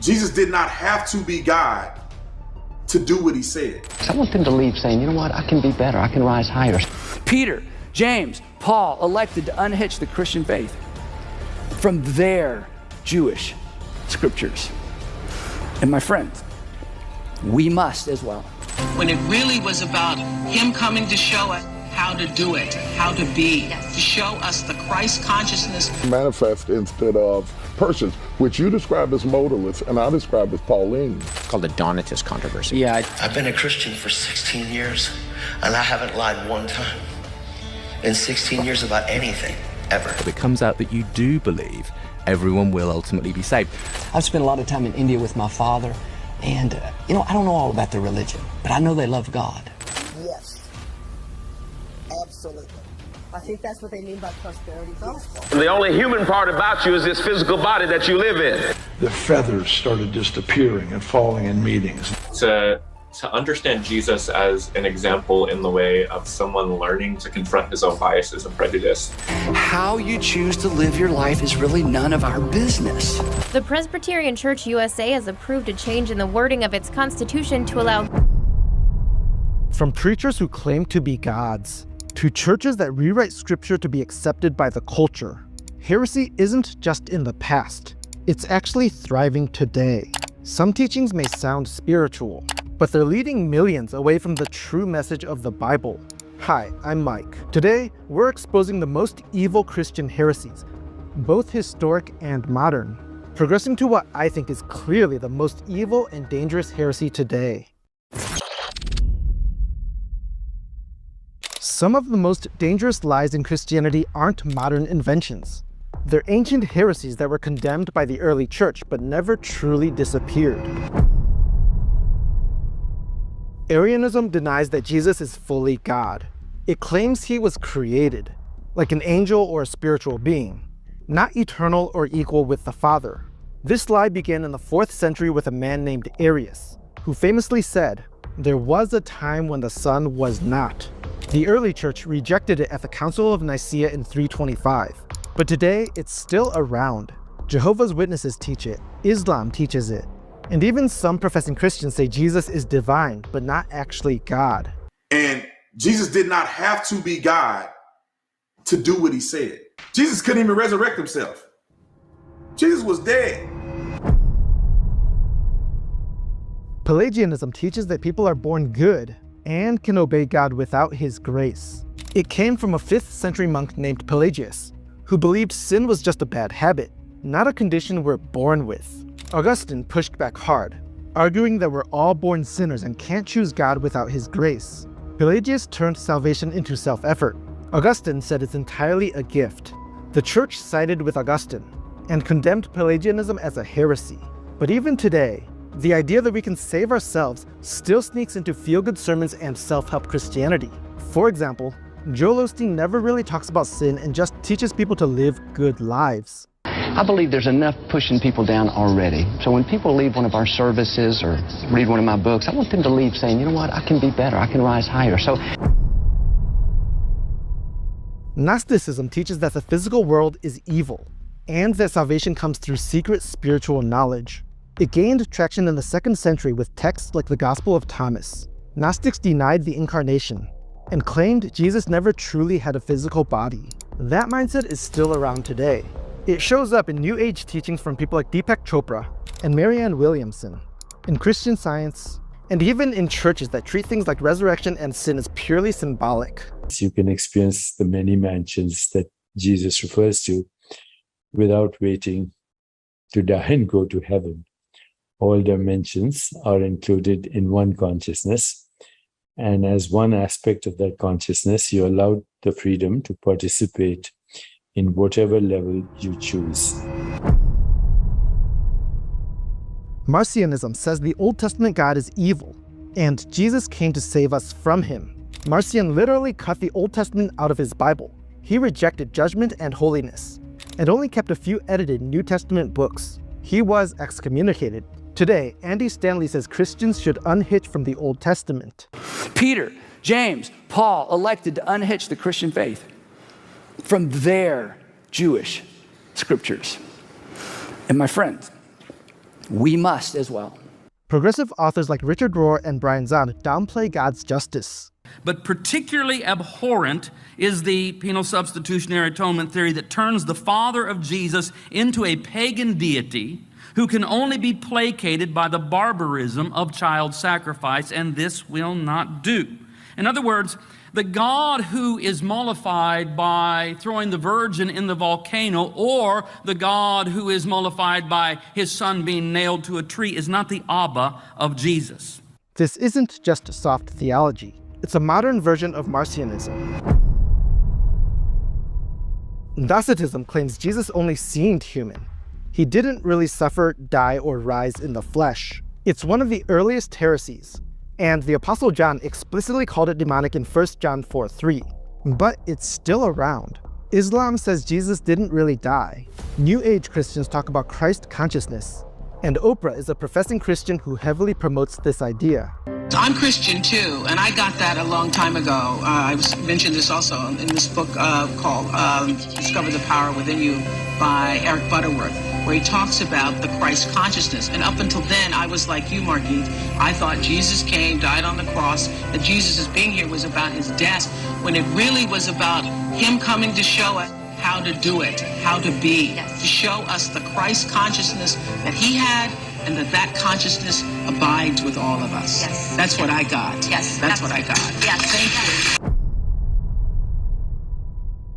Jesus did not have to be God to do what he said. I want them to leave saying, you know what, I can be better, I can rise higher. Peter, James, Paul elected to unhitch the Christian faith from their Jewish scriptures. And my friends, we must as well. When it really was about him coming to show us how to do it, how to be, to show us the Christ consciousness. Manifest instead of persons, which you describe as modalists and I describe as Pauline. It's called the Donatist controversy. Yeah. I've been a Christian for 16 years, and I haven't lied one time in 16 years about anything, ever. It comes out that you do believe everyone will ultimately be saved. I've spent a lot of time in India with my father, and, I don't know all about their religion, but I know they love God. Yes. Absolutely. I think that's what they mean by prosperity gospel. The only human part about you is this physical body that you live in. The feathers started just appearing and falling in meetings. To understand Jesus as an example in the way of someone learning to confront his own biases and prejudice. How you choose to live your life is really none of our business. The Presbyterian Church USA has approved a change in the wording of its constitution to allow... From preachers who claim to be gods, to churches that rewrite scripture to be accepted by the culture, heresy isn't just in the past, it's actually thriving today. Some teachings may sound spiritual, but they're leading millions away from the true message of the Bible. Hi, I'm Mike. Today, we're exposing the most evil Christian heresies, both historic and modern, progressing to what I think is clearly the most evil and dangerous heresy today. Some of the most dangerous lies in Christianity aren't modern inventions. They're ancient heresies that were condemned by the early church but never truly disappeared. Arianism denies that Jesus is fully God. It claims he was created, like an angel or a spiritual being, not eternal or equal with the Father. This lie began in the 4th century with a man named Arius, who famously said, "There was a time when the Son was not." The early church rejected it at the Council of Nicaea in 325, but today it's still around. Jehovah's Witnesses teach it, Islam teaches it, and even some professing Christians say Jesus is divine, but not actually God. And Jesus did not have to be God to do what he said. Jesus couldn't even resurrect himself. Jesus was dead. Pelagianism teaches that people are born good and can obey God without his grace. It came from a 5th century monk named Pelagius, who believed sin was just a bad habit, not a condition we're born with. Augustine pushed back hard, arguing that we're all born sinners and can't choose God without his grace. Pelagius turned salvation into self-effort. Augustine said it's entirely a gift. The church sided with Augustine and condemned Pelagianism as a heresy. But even today, the idea that we can save ourselves still sneaks into feel-good sermons and self-help Christianity. For example, Joel Osteen never really talks about sin and just teaches people to live good lives. I believe there's enough pushing people down already. So when people leave one of our services or read one of my books, I want them to leave saying, you know what, I can be better, I can rise higher. So Gnosticism teaches that the physical world is evil, and that salvation comes through secret spiritual knowledge. It gained traction in the 2nd century with texts like the Gospel of Thomas. Gnostics denied the incarnation and claimed Jesus never truly had a physical body. That mindset is still around today. It shows up in New Age teachings from people like Deepak Chopra and Marianne Williamson, in Christian Science, and even in churches that treat things like resurrection and sin as purely symbolic. You can experience the many mansions that Jesus refers to without waiting to die and go to heaven. All dimensions are included in one consciousness, and as one aspect of that consciousness, you're allowed the freedom to participate in whatever level you choose. Marcionism says the Old Testament God is evil, and Jesus came to save us from him. Marcion literally cut the Old Testament out of his Bible. He rejected judgment and holiness, and only kept a few edited New Testament books. He was excommunicated. Today, Andy Stanley says Christians should unhitch from the Old Testament. Peter, James, Paul elected to unhitch the Christian faith from their Jewish scriptures. And my friends, we must as well. Progressive authors like Richard Rohr and Brian Zahnd downplay God's justice. But particularly abhorrent is the penal substitutionary atonement theory that turns the Father of Jesus into a pagan deity who can only be placated by the barbarism of child sacrifice, and this will not do. In other words, the God who is mollified by throwing the virgin in the volcano, or the God who is mollified by his son being nailed to a tree, is not the Abba of Jesus. This isn't just soft theology. It's a modern version of Marcionism. Docetism claims Jesus only seemed human. He didn't really suffer, die, or rise in the flesh. It's one of the earliest heresies, and the Apostle John explicitly called it demonic in 1 John 4:3. But it's still around. Islam says Jesus didn't really die. New Age Christians talk about Christ consciousness. And Oprah is a professing Christian who heavily promotes this idea. I'm Christian too, and I got that a long time ago. I mentioned this also in this book called Discover the Power Within You by Eric Butterworth, where he talks about the Christ consciousness. And up until then, I was like you, Margit. I thought Jesus came, died on the cross, that Jesus' being here was about his death, when it really was about him coming to show us how to do it, how to be, to show us the Christ consciousness that he had, and that consciousness abides with all of us. Yes. That's what I got. Yes. That's what I got. Yes. Thank you.